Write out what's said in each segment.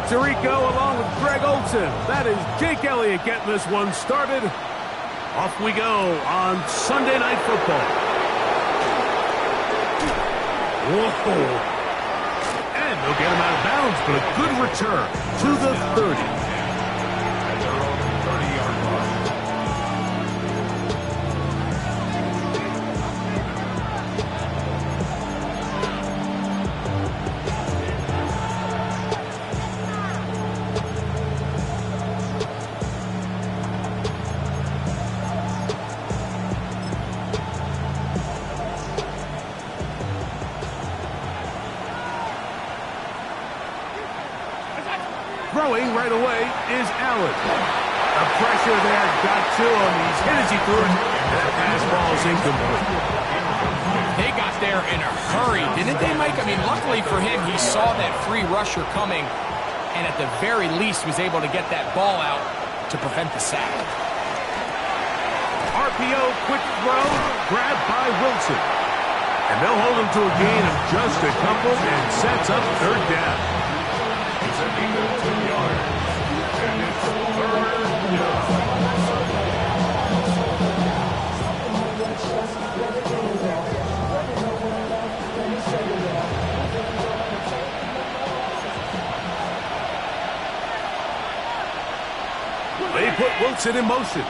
Tirico along with Greg Olson. That is Jake Elliott getting this one started. Off we go on Sunday Night Football. Whoa. And they'll get him out of bounds, but a good return to the 30. Throwing right away is Allen. The pressure there got to him. He's hit as he threw it. That pass ball is incomplete. They got there in a hurry, didn't they, Mike? I mean, luckily for him, he saw that free rusher coming, and at the very least was able to get that ball out to prevent the sack. RPO, quick throw, grabbed by Wilson. And they'll hold him to a gain of just a couple and sets up third down. They put Wilson in motion.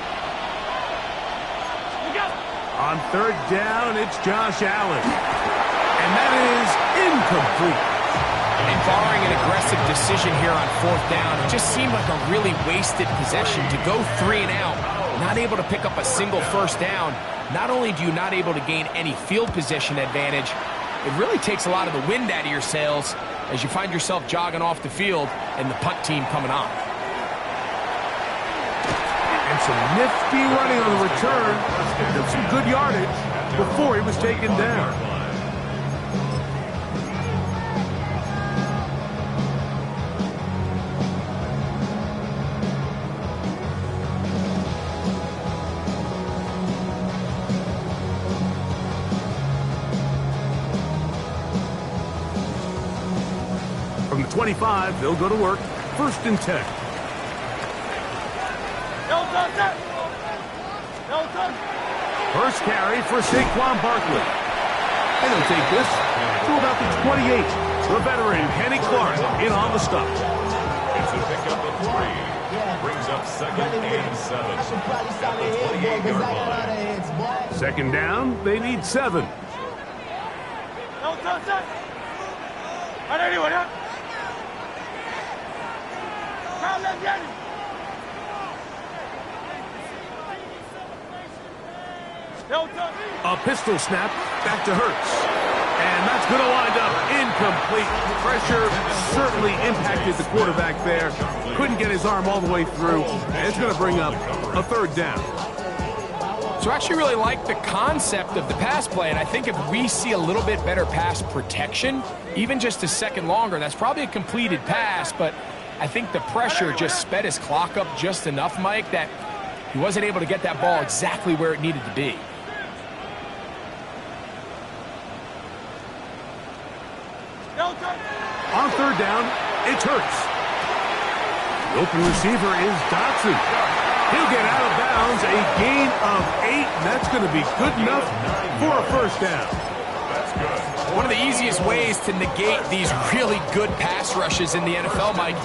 On third down, it's Josh Allen. And that is incomplete. And barring an aggressive decision here on fourth down, it just seemed like a really wasted possession to go 3 and out, not able to pick up a single first down. Not only do you not able to gain any field position advantage, it really takes a lot of the wind out of your sails as you find yourself jogging off the field and the punt team coming on. And some nifty running on the return. Did some good yardage before he was taken down. From the 25, they'll go to work. 1st and 10. First carry for Saquon Barkley. And he'll take this to about the 28. The veteran, Kenny Clark, in on the stop. It's a pickup of 3. Brings up 2nd and 7. At the 28-yard line. 2nd down, they need 7. A pistol snap back to Hurts. And that's going to wind up incomplete. Pressure certainly impacted the quarterback there. Couldn't get his arm all the way through. And it's going to bring up a 3rd down. So I actually really like the concept of the pass play, and I think if we see a little bit better pass protection, even just a second longer, that's probably a completed pass, but I think the pressure just sped his clock up just enough, Mike, that he wasn't able to get that ball exactly where it needed to be. On 3rd down, it's Hurts. The open receiver is Dotson. He'll get out of bounds, a gain of 8, and that's going to be good enough for a 1st down. That's good. One of the easiest ways to negate these really good pass rushes in the NFL, Mike,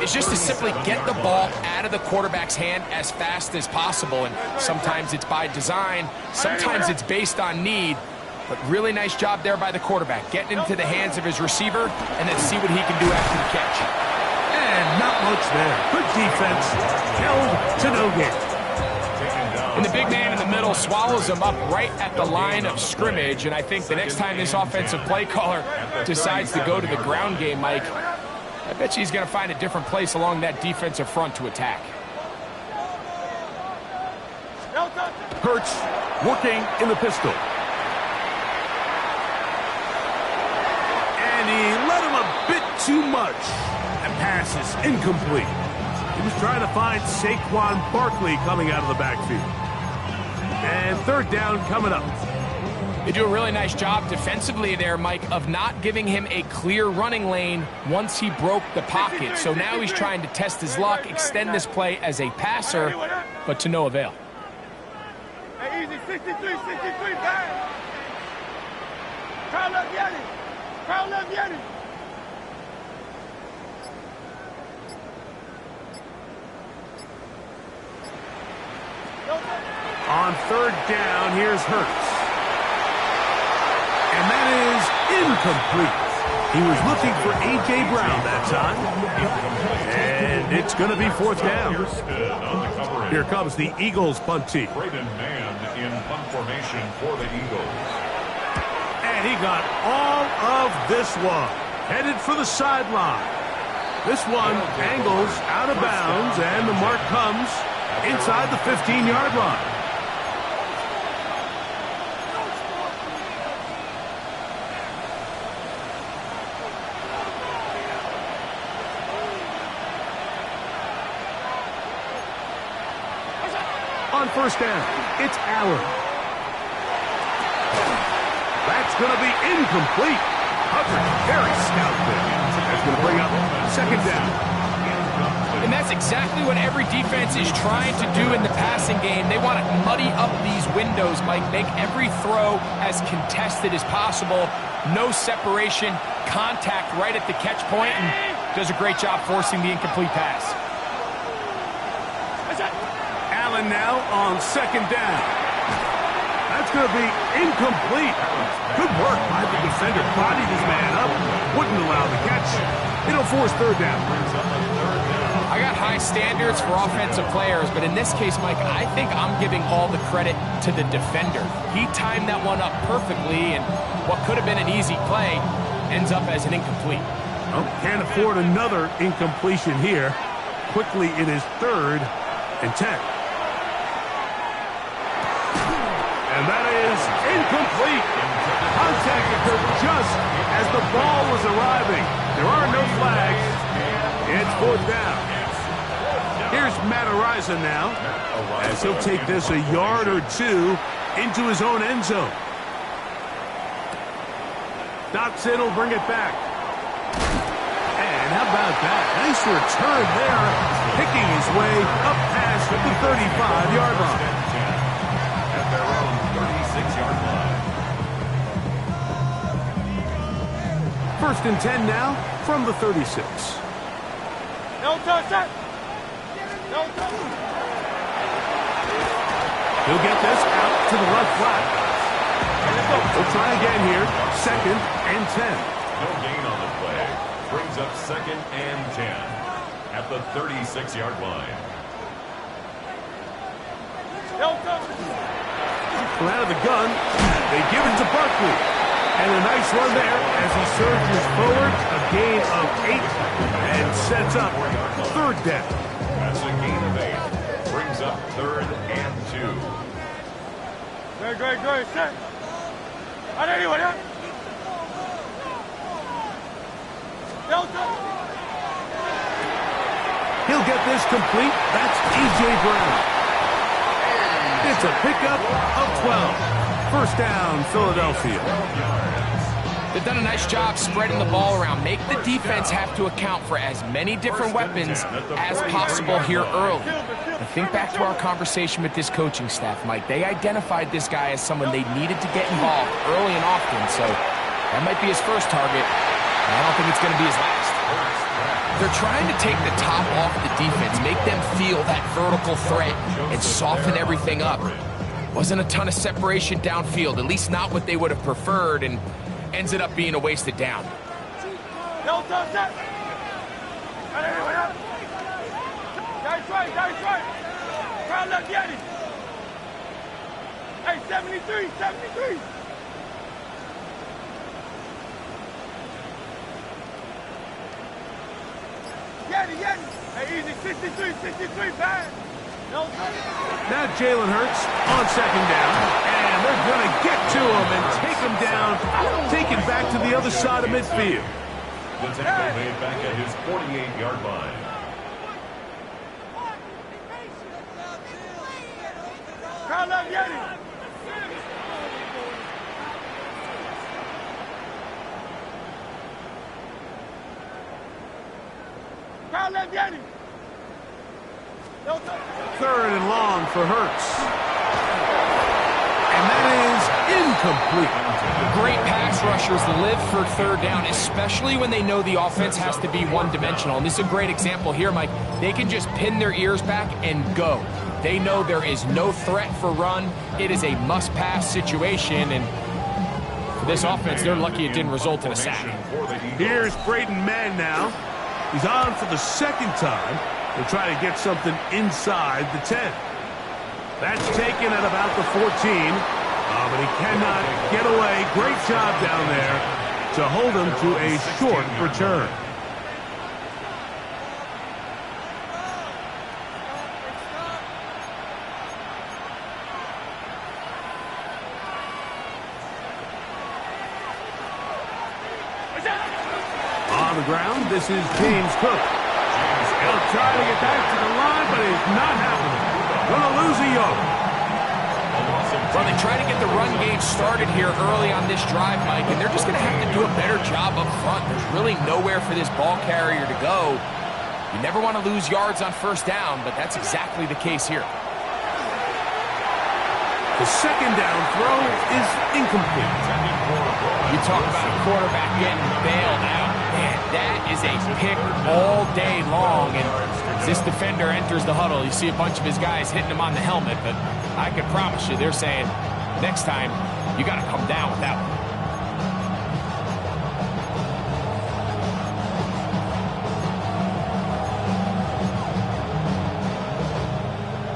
is just to simply get the ball out of the quarterback's hand as fast as possible. And sometimes it's by design, sometimes it's based on need. But really nice job there by the quarterback, getting into the hands of his receiver and then see what he can do after the catch. And not much there. Good defense, held to no gain. And the big man in the middle swallows him up right at the line of scrimmage. And I think the next time this offensive play caller decides to go to the ground game, Mike, I bet you he's going to find a different place along that defensive front to attack. Hurts working in the pistol. And he let him a bit too much. That pass is incomplete. He was trying to find Saquon Barkley coming out of the backfield. And 3rd down coming up. They do a really nice job defensively there, Mike, of not giving him a clear running lane once he broke the pocket. So now he's trying to test his luck, extend this play as a passer, but to no avail. Hey, easy, 63, back. Crowd left Yeti. Crowd left Yeti. On third down, here's Hurts. And that is incomplete. He was looking for A.J. Brown that time. And it's going to be fourth down. Here comes the Eagles punt team. Braden Mann in punt formation for the Eagles. And he got all of this one. Headed for the sideline. This one angles out of bounds, and the mark comes inside the 15-yard line. On first down, it's Allen. That's going to be incomplete. Coverage very stout there. That's going to bring up second down. And that's exactly what every defense is trying to do in the passing game. They want to muddy up these windows, Mike, make every throw as contested as possible. No separation, contact right at the catch point, and does a great job forcing the incomplete pass. Allen now on second down. That's going to be incomplete. Good work by the defender. Bodied his man up. Wouldn't allow the catch. It'll force third down. I got high standards for offensive players, but in this case, Mike, I think I'm giving all the credit to the defender. He timed that one up perfectly, and what could have been an easy play ends up as an incomplete. Oh, can't afford another incompletion here. Quickly, it is 3rd and 10. And that is incomplete. Contact occurred just as the ball was arriving. There are no flags. It's fourth down. Here's Matt Ariza now, as he'll take this a yard or two into his own end zone. Knocks it, will bring it back. And how about that? Nice return there, picking his way up past the 35-yard line. At their own 36-yard line. First and 10 now from the 36. No touch that. No touch. He'll get this out to the left flat. We'll try again here. 2nd and 10. No gain on the play. Brings up 2nd and 10 at the 36-yard line. No touch. From out of the gun, they give it to Barkley. And a nice run there as he surges forward. A gain of 8 and sets up 3rd down. That's a gain of 8. Brings up 3rd and 2. Great. Set. I know you want that. No touch. He'll get this complete. That's A.J. Brown. It's a pickup of 12. First down, Philadelphia. They've done a nice job spreading the ball around. Make the defense have to account for as many different weapons as possible here early. Now think back to our conversation with this coaching staff, Mike. They identified this guy as someone they needed to get involved early and often, so that might be his first target. I don't think it's going to be his last. They're trying to take the top off the defense, make them feel that vertical threat, and soften everything up. Wasn't a ton of separation downfield, at least not what they would have preferred, and ends up being a wasted down. No touch that. I know you want that. Nice right. Crowd left Yeti. Hey, 73. Yeti. Hey, easy, 63, back. No touch. Now Jalen Hurts on second down. And they're going to get to him and take him down, take it back to the other side of midfield. The tackle made back at his 48-yard line. Crowd left Yeti. Third and long for Hurts. And that is incomplete. Great pass rushers live for third down, especially when they know the offense has to be one-dimensional. And this is a great example here, Mike. They can just pin their ears back and go. They know there is no threat for run. It is a must-pass situation, and for this offense, they're lucky it didn't result in a sack. Here's Braden Mann now. He's on for the second time. They'll try to get something inside the 10. That's taken at about the 14. But he cannot get away. Great job down there to hold him to a short return. On the ground, this is James Cook. He'll try to get back to the line, but it's not happening. Gonna lose a yard. Well, they try to get the run game started here early on this drive, Mike, and they're just going to have to do a better job up front. There's really nowhere for this ball carrier to go. You never want to lose yards on first down, but that's exactly the case here. The second down throw is incomplete. You talk about a quarterback getting bailed out. Man, that is a pick all day long, and as this defender enters the huddle, you see a bunch of his guys hitting him on the helmet, but I can promise you they're saying, next time, you got to come down with that one.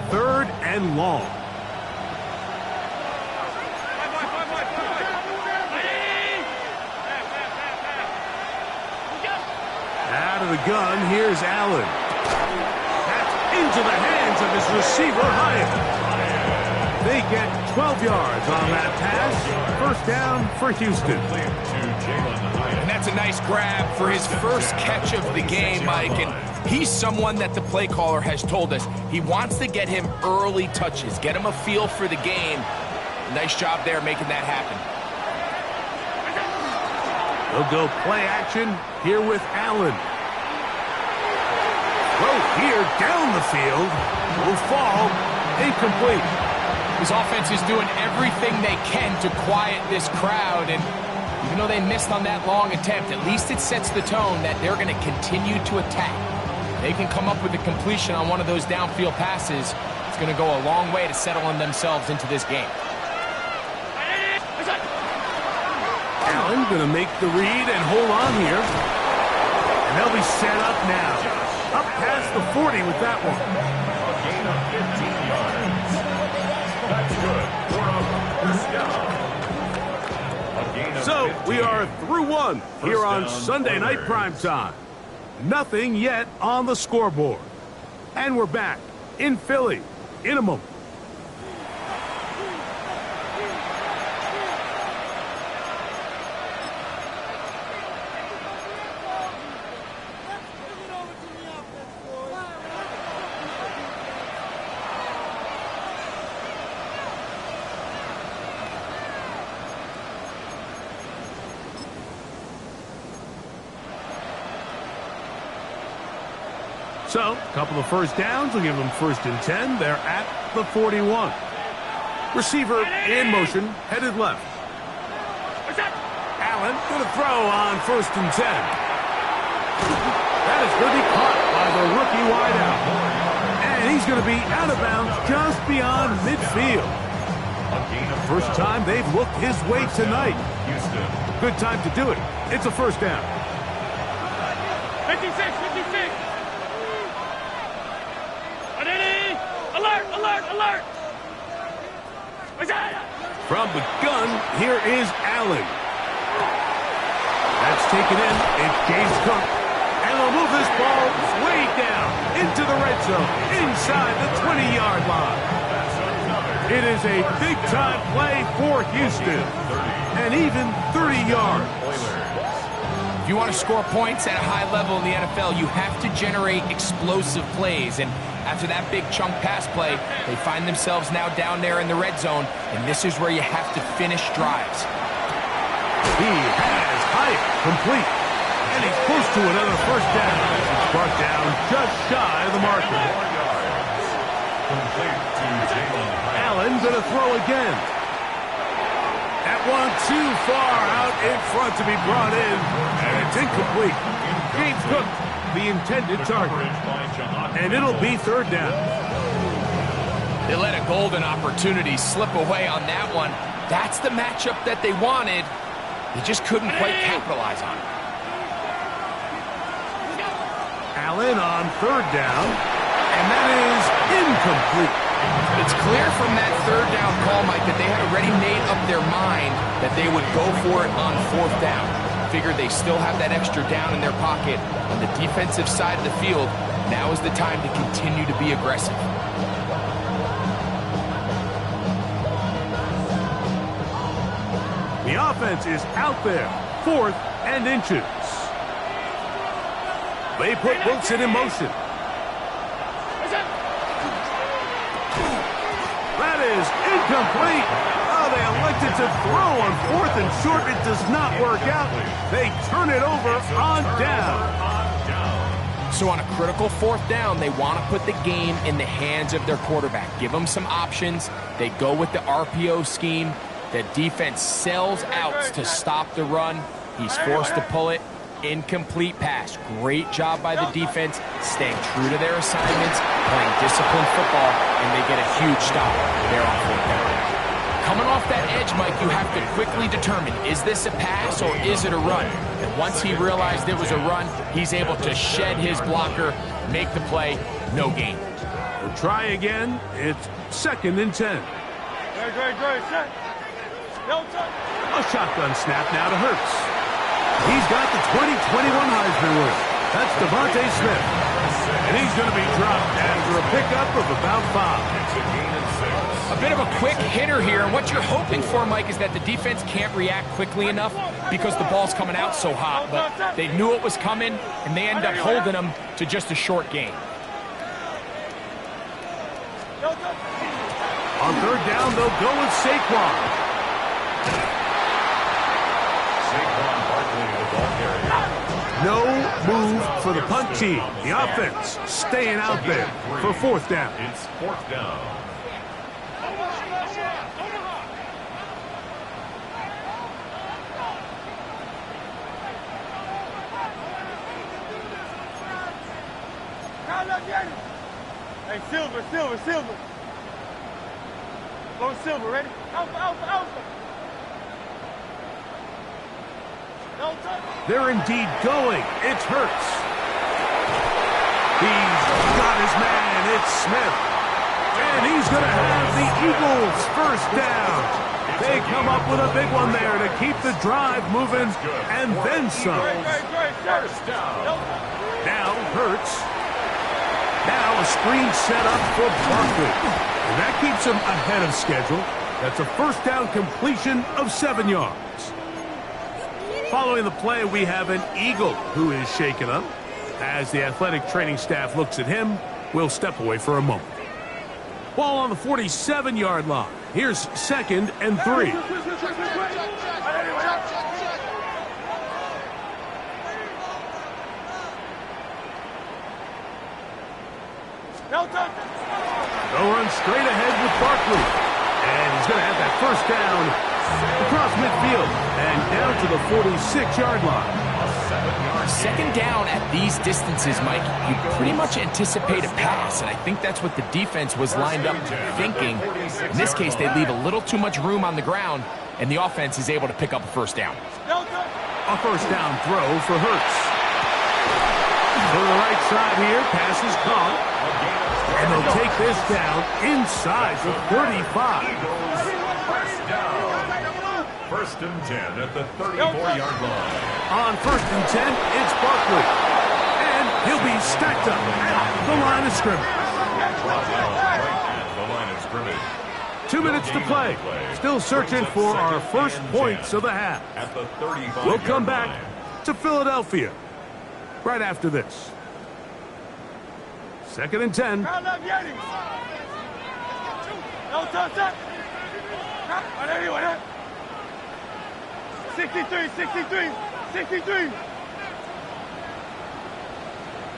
Third and long. Out of the gun, here's Allen. That's into the hands of his receiver, Hyatt. They get 12 yards on that pass. First down for Houston. And that's a nice grab for his first catch of the game, Mike. And he's someone that the play caller has told us he wants to get him early touches, get him a feel for the game. Nice job there making that happen. They'll go play action here with Allen. Throw here down the field. Will fall incomplete. His offense is doing everything they can to quiet this crowd, and even though they missed on that long attempt, at least it sets the tone that they're going to continue to attack. They can come up with a completion on one of those downfield passes. It's going to go a long way to settling themselves into this game. Allen going to make the read and hold on here. And they'll be set up now. Up past the 40 with that one. A gain of 15 yards. That's good for a first down. So we are through one here on Sunday Night Primetime. Nothing yet on the scoreboard. And we're back in Philly in a moment. So, a couple of first downs will give them first and 10. They're at the 41. Receiver in motion, headed left. Allen going to throw on first and 10. That is going to be caught by the rookie wideout. And he's going to be out of bounds just beyond midfield. First time they've looked his way tonight. Good time to do it. It's a first down. 56, 56. Alert, alert, alert. From the gun, here is Allen. That's taken in. It's James Cook. And they'll move this ball way down into the red zone, inside the 20-yard line. It is a big-time play for Houston. And even 30 yards. If you want to score points at a high level in the NFL, you have to generate explosive plays. And after that big chunk pass play, they find themselves now down there in the red zone, and this is where you have to finish drives. He has Hyatt complete, and he's close to another first down. It's brought down just shy of the marker. Complete to Jalen Hyatt. Allen gonna throw again. That one too far out in front to be brought in, and it's incomplete. James Cook, the intended target. And it'll be third down. They let a golden opportunity slip away on that one. That's the matchup that they wanted. They just couldn't quite capitalize on it. Allen on third down, and that is incomplete. It's clear from that third down call, Mike, that they had already made up their mind that they would go for it on fourth down. Figured they still have that extra down in their pocket on the defensive side of the field. Now is the time to continue to be aggressive. The offense is out there, 4th and inches. They put Wilson in motion. That is incomplete. Oh, they elected to throw on 4th and short. It does not work out. They turn it over on down. So on a critical fourth down, they want to put the game in the hands of their quarterback. Give them some options. They go with the RPO scheme. The defense sells outs to stop the run. He's forced to pull it. Incomplete pass. Great job by the defense, staying true to their assignments, playing disciplined football, and they get a huge stop there on fourth down. Coming off that edge, Mike, you have to quickly determine, is this a pass or is it a run? And once he realized it was a run, he's able to shed his blocker, make the play, no gain. We'll try again. It's 2nd and 10. Great, set. A shotgun snap now to Hurts. He's got the 2021 Heisman winner. That's Devontae Smith. And he's going to be dropped after a pickup of about 5. It's a gain of 6. A bit of a quick hitter here, and what you're hoping for, Mike, is that the defense can't react quickly enough because the ball's coming out so hot. But they knew it was coming, and they end up holding them to just a short gain. On third down, they'll go with Saquon. No move for the punt team. The offense staying out there for fourth down. It's fourth down. Hey, Silver. Low Silver, ready? Alpha. They're indeed going. It's Hurts. He's got his man. It's Smith. And he's going to have the Eagles first down. They come up with a big one there to keep the drive moving and then some. First down. Now Hurts. Now a screen set up for Barkley. And that keeps him ahead of schedule. That's a first down completion of 7 yards. Following the play, we have an Eagle who is shaken up. As the athletic training staff looks at him, we'll step away for a moment. Ball on the 47-yard line. Here's 2nd and 3. They'll run straight ahead with Barkley. And he's going to have that first down across midfield and down to the 46-yard line. 2nd down at these distances, Mike, you pretty much anticipate a pass, and I think that's what the defense was lined up thinking. In this case, they leave a little too much room on the ground, and the offense is able to pick up a first down. A first down throw for Hurts. To the right side here, pass is caught. And they'll take this down inside the 35. First and 10 at the 34-yard line. On 1st and 10, it's Barkley. And he'll be stacked up at the line of scrimmage. Right at the line of scrimmage. 2 minutes to play. Still searching for our first points of the half. At the 35-yard We'll come back line. to Philadelphia right after this. 2nd and 10. No touch. 63.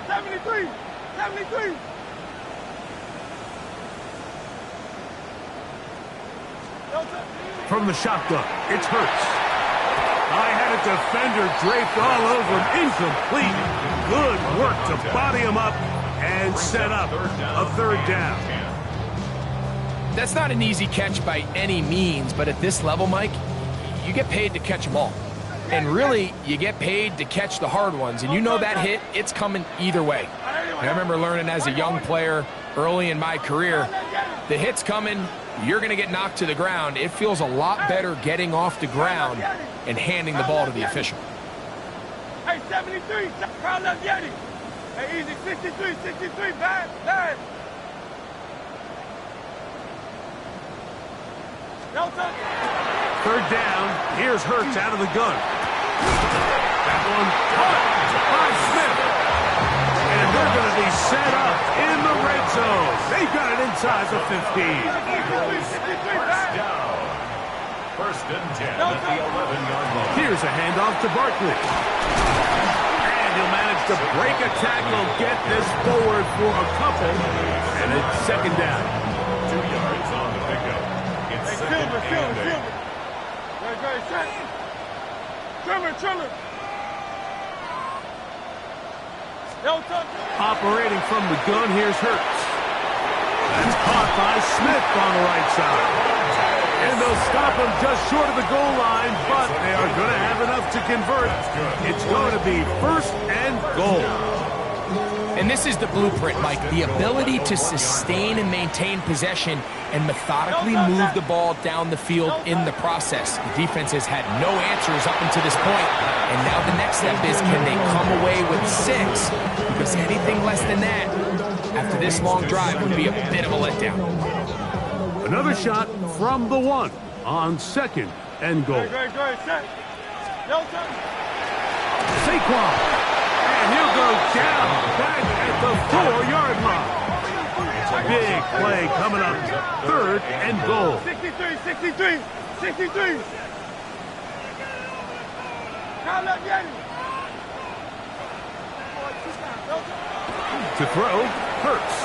73. From the shotgun, it's Hurts. I had a defender draped all over him. Incomplete. Good work to body him up and set up a third down. That's not an easy catch by any means, but at this level, Mike, you get paid to catch them all. And really, you get paid to catch the hard ones. And you know that hit, it's coming either way. And I remember learning as a young player early in my career, the hit's coming, you're going to get knocked to the ground. It feels a lot better getting off the ground and handing the ball to the official. Hey, 73, crowd left Yeti. Hey, easy, 63, bad. Third down, here's Hurts out of the gun. That one caught by Smith. And they're going to be set up in the red zone. They've got it inside the 15. First and 10 at the 11-yard line. Here's a handoff to Barkley. And he'll manage to break a tackle, get this forward for a couple. And it's second down. 2 yards on the pickup. It's second and 8. Trimmer. Operating from the gun, here's Hurts. That's caught by Smith on the right side. And they'll stop him just short of the goal line, but they are going to have enough to convert. It's going to be first and goal. And this is the blueprint, Mike. The ability to sustain and maintain possession and methodically move the ball down the field in the process. The defense has had no answers up until this point. And now the next step is, can they come away with 6? Because anything less than that, after this long drive, would be a bit of a letdown. Another shot from the 1 on second and goal. Saquon. And he'll go down back at the 4-yard line. Big play coming up, third and goal. 63. To throw, Hurts.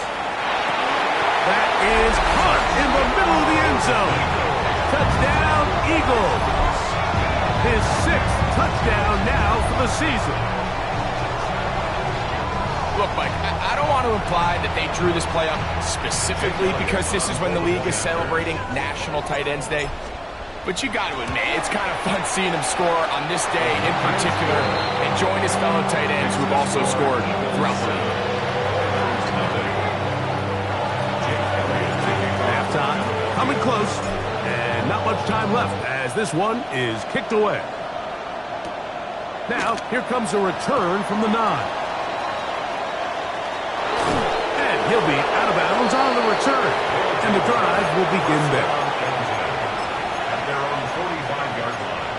That is caught in the middle of the end zone. Touchdown, Eagles. His 6th touchdown now for the season. Look, Mike, I don't want to imply that they drew this play up specifically because this is when the league is celebrating National Tight Ends Day. But you got to admit, it's kind of fun seeing him score on this day in particular and join his fellow tight ends who've also scored throughout the league. Halftime, coming close, and not much time left as this one is kicked away. Now, here comes a return from the 9. He'll be out of bounds on the return, and the drive will begin there. At their own 45-yard line.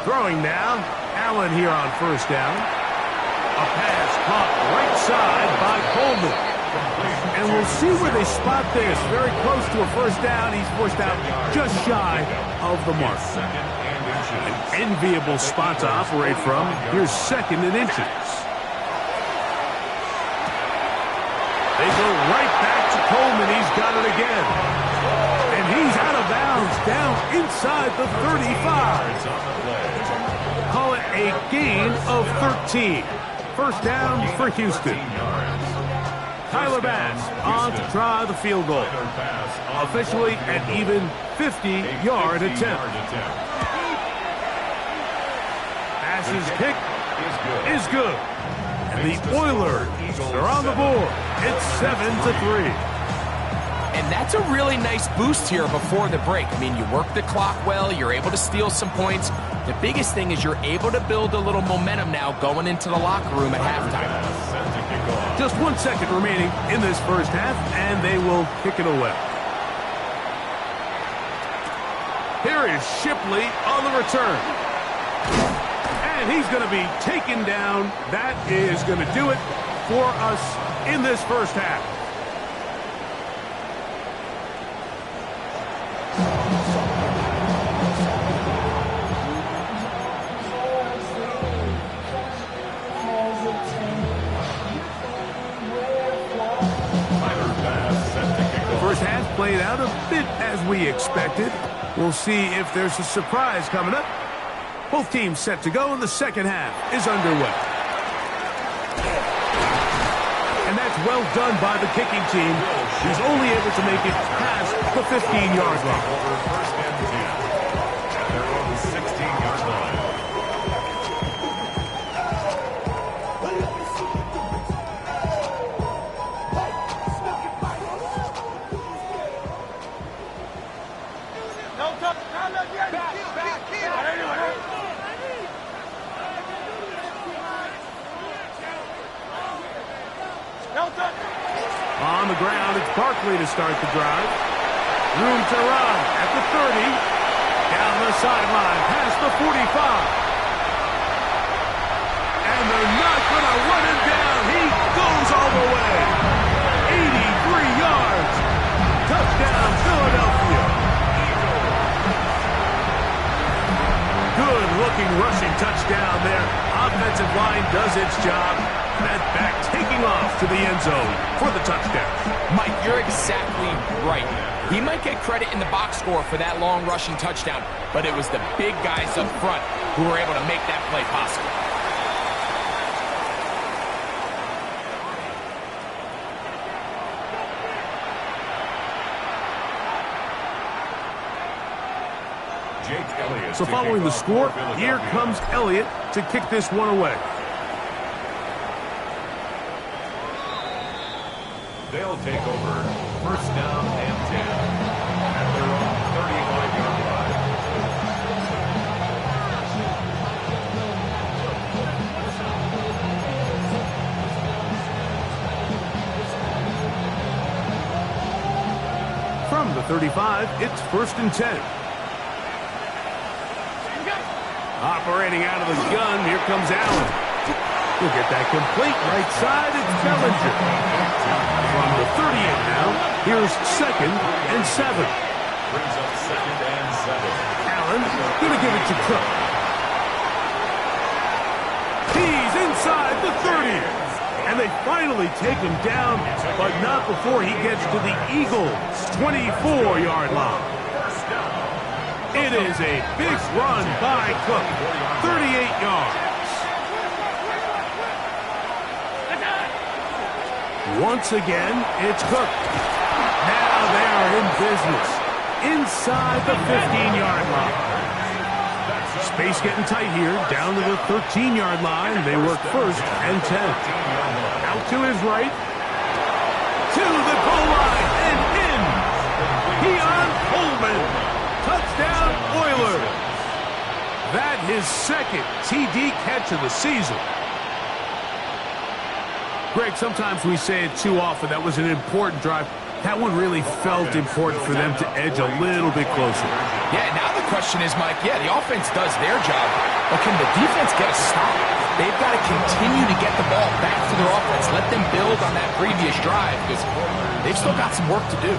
Throwing now, Allen here on first down. A pass caught right side by Coleman. And we'll see where they spot this. Very close to a first down. He's forced out just shy of the mark. An enviable spot to operate from. Here's second and inches. They go right back to Coleman. He's got it again. And he's out of bounds down inside the 35. Call it a gain of 13. First down for Houston. Tyler Bass on to try the field goal. Officially an even 50-yard attempt. Bass's kick is good. And the Oilers are on the board. It's 7-3. And that's a really nice boost here before the break. I mean, you work the clock well, you're able to steal some points. The biggest thing is you're able to build a little momentum now going into the locker room at halftime. Just 1 second remaining in this first half, and they will kick it away. Here is Shipley on the return. And he's going to be taken down. That is going to do it for us in this first half. played out a bit as we expected. We'll see if there's a surprise coming up. Both teams set to go, and the second half is underway. And that's well done by the kicking team. He's only able to make it past the 15-yard line. First and 10 at their own 16-yard line. On the ground, it's Barkley to start the drive. Room to run at the 30. Down the sideline, past the 45. And they're not going to run him down. He goes all the way. 83 yards. Touchdown, Philadelphia. Good-looking rushing touchdown there. Offensive line does its job. That back taking off to the end zone for the touchdown. Mike, you're exactly right. He might get credit in the box score for that long rushing touchdown, but it was the big guys up front who were able to make that play possible. So following the score, here comes Elliott to kick this one away. They'll take over first down and 10 at their own 35-yard line. From the 35, it's first and 10. Operating out of the gun, here comes Allen. He'll get that complete right side. It's Bellinger. From the 38 now, here's second and 7. Brings up second and 7. Allen going to give it to Cook. He's inside the 30. And they finally take him down, but not before he gets to the Eagles' 24-yard line. It is a big run by Cook, 38 yards. Once again, it's Cook. Now they are in business, inside the 15-yard line. Space getting tight here, down to the 13-yard line. They work first and 10. Out to his right, to the goal line, and in. Keon Coleman. Touchdown, Oilers. That his second TD catch of the season. Greg, sometimes we say it too often. That was an important drive. That one really felt important for them to edge a little bit closer. Yeah, now the question is, Mike, yeah, the offense does their job, but can the defense get a stop? They've got to continue to get the ball back to their offense. Let them build on that previous drive because they've still got some work to do.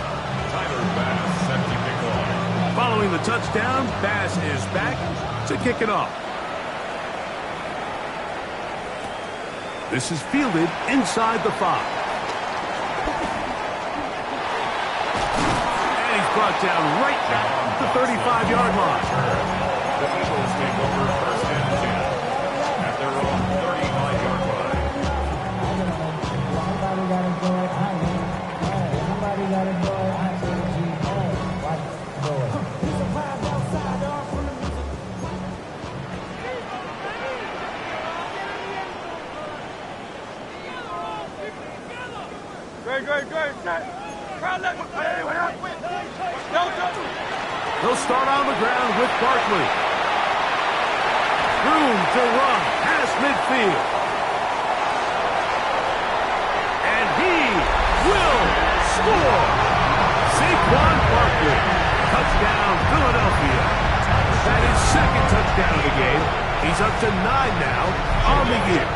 Following the touchdown, Bass is back to kick it off. This is fielded inside the 5. And he's brought down right at the 35-yard line. The Eagles take over first and 10 at their own 35-yard line. Somebody got to go at Somebody got to go at They'll start on the ground with Barkley. Room to run past midfield. And he will score. Saquon Barkley. Touchdown, Philadelphia. That is second touchdown of the game. He's up to 9 now on the year.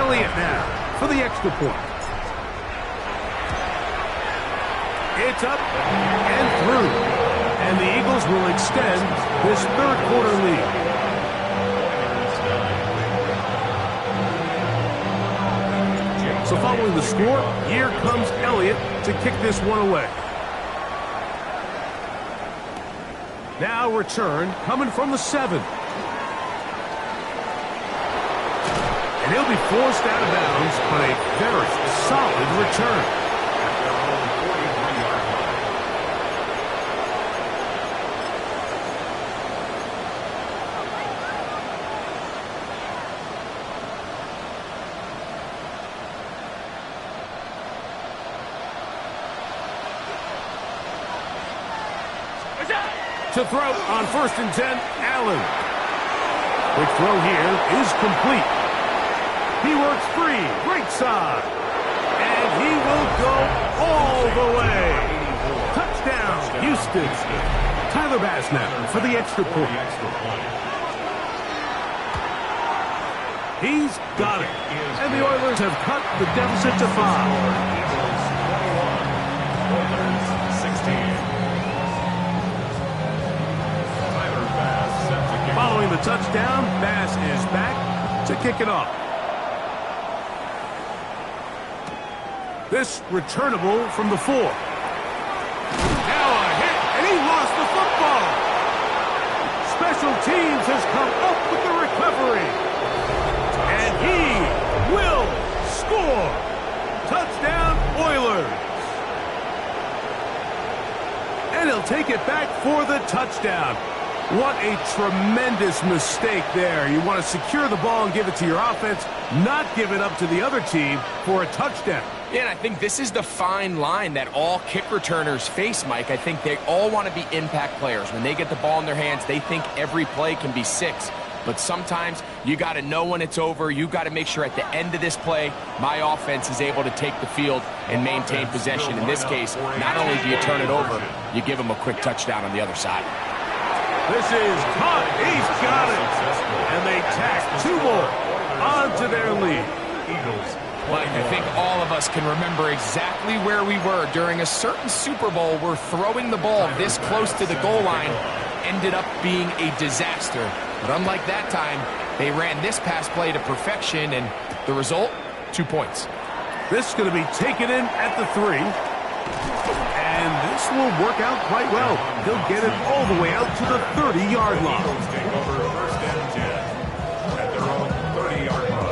Elliott now for the extra point. It's up and through. And the Eagles will extend this third quarter lead. So following the score, here comes Elliott to kick this one away. Now return coming from the 7. And he'll be forced out of bounds, but a very solid return. To throw on 1st and 10, Allen. Quick throw here is complete. He works free, right side. And he will go all the way. Touchdown, Houston. Tyler Bass now for the extra point. He's got it. And the Oilers have cut the deficit to 5. Oilers 16. Following the touchdown, Bass is back to kick it off. This returnable from the 4. Now a hit, and he lost the football. Special teams has come up with the recovery. And he will score. Touchdown, Oilers. And he'll take it back for the touchdown. What a tremendous mistake there. You want to secure the ball and give it to your offense, not give it up to the other team for a touchdown. Yeah, and I think this is the fine line that all kick returners face, Mike. I think they all want to be impact players. When they get the ball in their hands, they think every play can be 6. But sometimes you got to know when it's over. You got to make sure at the end of this play, my offense is able to take the field and maintain possession. In this case, not only do you turn it over, you give them a quick touchdown on the other side. This is caught. He's got it. And they tack 2 more onto their lead. Mike, I think all of us can remember exactly where we were during a certain Super Bowl where throwing the ball this close to the goal line ended up being a disaster. But unlike that time, they ran this pass play to perfection, and the result, 2 points. This is going to be taken in at the 3. And this will work out quite well. He'll get it all the way out to the 30-yard line. Eagles take over 1st and 10 at their own 30-yard line.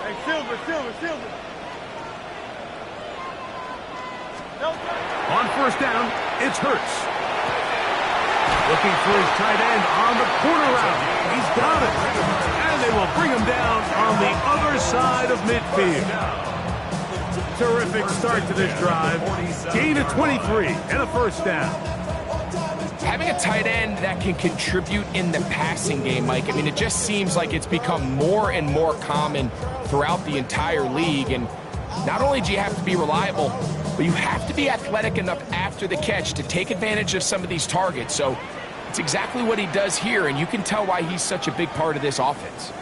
Hey, Silver. On 1st down, it's Hurts. Looking for his tight end on the corner route. He's got it. And they will bring him down on the other side of midfield. Terrific start to this drive. Gain of 23 and a 1st down. Having a tight end that can contribute in the passing game, Mike, I mean, it just seems like it's become more and more common throughout the entire league. And not only do you have to be reliable, but you have to be athletic enough after the catch to take advantage of some of these targets. So it's exactly what he does here, and you can tell why he's such a big part of this offense.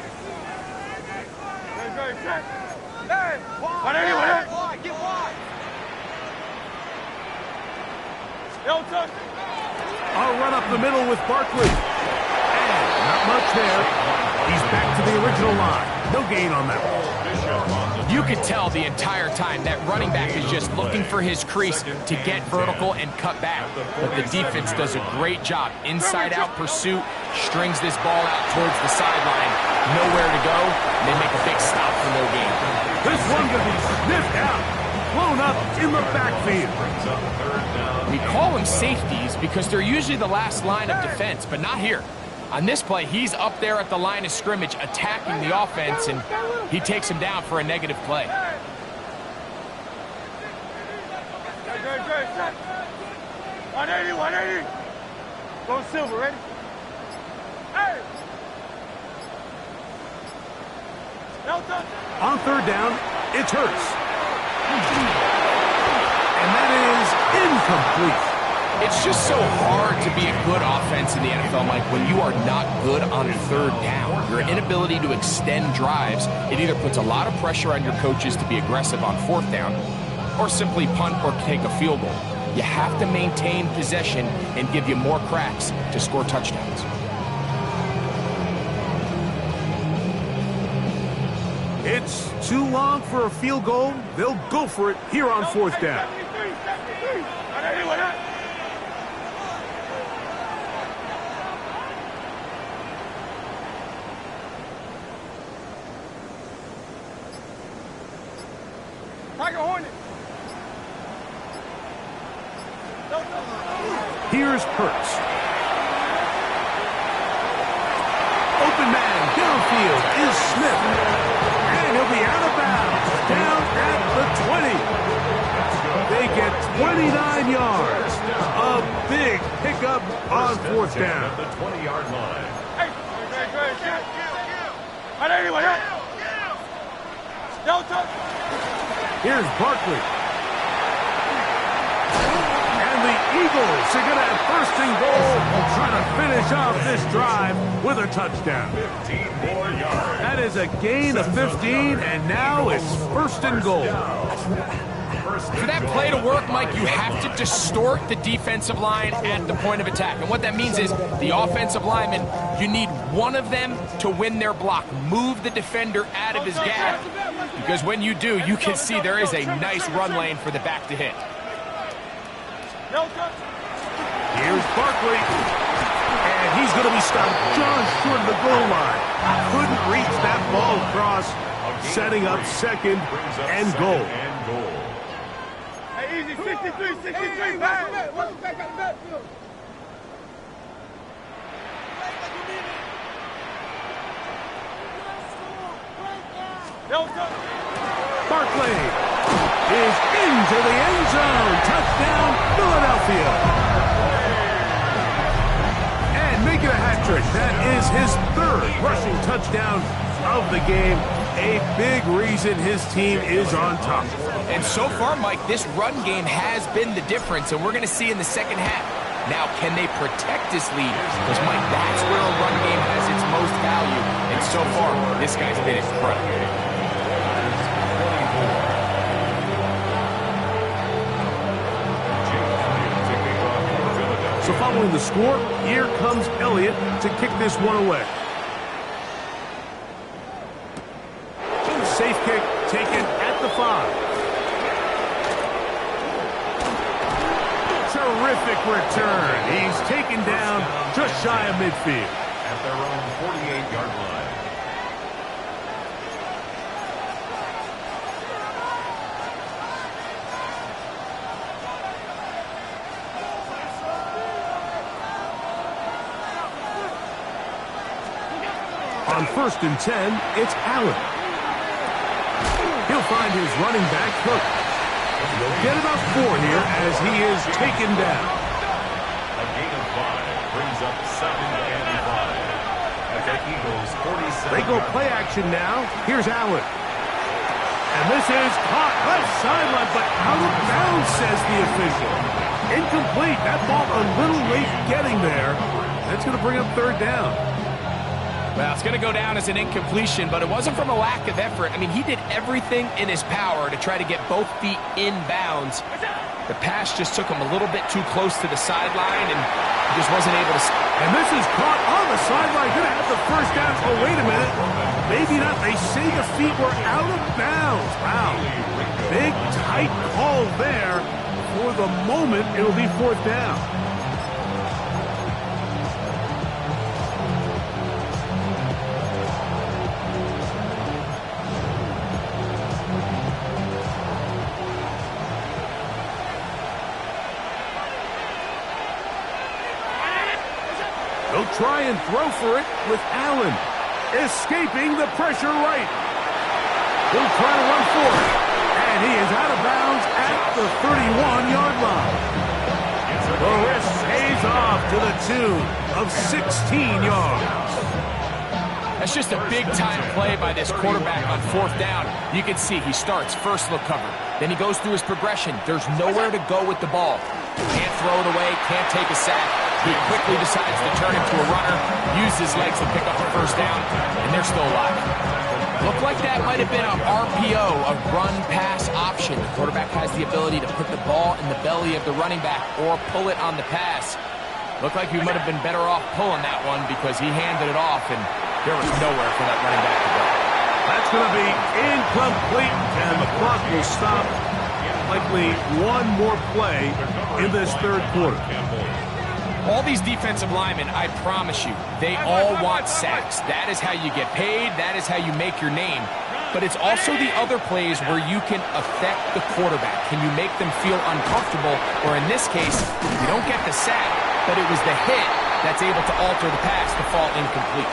I'll run up the middle with Barkley. And not much there. He's back to the original line. No gain on that one. You could tell the entire time that running back is just looking for his crease to get vertical and cut back. But the defense does a great job. Inside-out pursuit, strings this ball out towards the sideline. Nowhere to go, and they make a big stop for no gain. This one going to be sniffed out. Blown up in the backfield. We call them safeties because they're usually the last line of defense, but not here. On this play, he's up there at the line of scrimmage attacking the offense, and he takes him down for a negative play. 180. Go Silver, ready? Hey! On 3rd down, it's Hurts. And that is incomplete. It's just so hard to be a good offense in the NFL, Mike, when you are not good on third down. Your inability to extend drives, it either puts a lot of pressure on your coaches to be aggressive on fourth down or simply punt or take a field goal. You have to maintain possession and give you more cracks to score touchdowns. It's too long for a field goal. They'll go for it here on fourth down. Here's Hurts. Open man downfield is Smith. And he'll be out of bounds. Down at the 20. They get 29 yards. A big pickup on fourth down. At the 20-yard line. Here's Barkley. And the Eagles are going to have first and goal, trying to finish off this drive with a touchdown. 15 more yards. That is a gain of 15, and now it's first and goal. For that play to work, Mike, you have to distort the defensive line at the point of attack. And what that means is the offensive lineman, you need one of them to win their block. Move the defender out of his gap. Because when you do, you can see there is a nice run lane for the back to hit. Here's Barkley. And he's going to be stopped just short of the goal line. Couldn't reach that ball across, setting up second and goal. Easy, 63, back. Barkley is into the end zone. Touchdown, Philadelphia. And making a hat trick. That is his third rushing touchdown of the game. A big reason his team is on top. And so far, Mike, this run game has been the difference, and we're going to see in the second half. Now, can they protect this lead? Because, Mike, that's where a run game has its most value. And so far, this guy's been incredible. So following the score, here comes Elliott to kick this one away. Safe kick taken at the 5. Terrific return. He's taken down just shy of midfield. At their own 48-yard line. On 1st and 10, it's Allen. He'll find his running back, Cook. He'll get about 4 here as he is taken down. A gain of 5 brings up 2nd and 5. At the Eagles' 47. They go play action now. Here's Allen. And this is caught left sideline, but out of bounds, says the official. Incomplete. That ball a little late getting there. That's going to bring up 3rd down. Well, it's going to go down as an incompletion, but it wasn't from a lack of effort. I mean, he did everything in his power to try to get both feet in bounds. The pass just took him a little bit too close to the sideline, and he just wasn't able to... And this is caught on the sideline. Going to have the first down. Oh, wait a minute. Maybe not. They say the feet were out of bounds. Wow. Big, tight call there. For the moment, it'll be 4th down. They'll try and throw for it with Allen. Escaping the pressure right. He'll try to run for it. And he is out of bounds at the 31-yard line. The risk pays off to the tune of 16 yards. That's just a big-time play by this quarterback on 4th down. You can see he starts first look cover. Then he goes through his progression. There's nowhere to go with the ball. Can't throw it away, can't take a sack. He quickly decides to turn into a runner, use his legs to pick up the first down, and they're still alive. Looked like that might have been an RPO, a run-pass option. The quarterback has the ability to put the ball in the belly of the running back or pull it on the pass. Looked like he might have been better off pulling that one because he handed it off, and there was nowhere for that running back to go. That's going to be incomplete, and the clock will stop. Likely one more play in this third quarter. All these defensive linemen, I promise you, they all want sacks. That is how you get paid. That is how you make your name. But it's also the other plays where you can affect the quarterback. Can you make them feel uncomfortable? Or in this case, you don't get the sack, but it was the hit that's able to alter the pass to fall incomplete.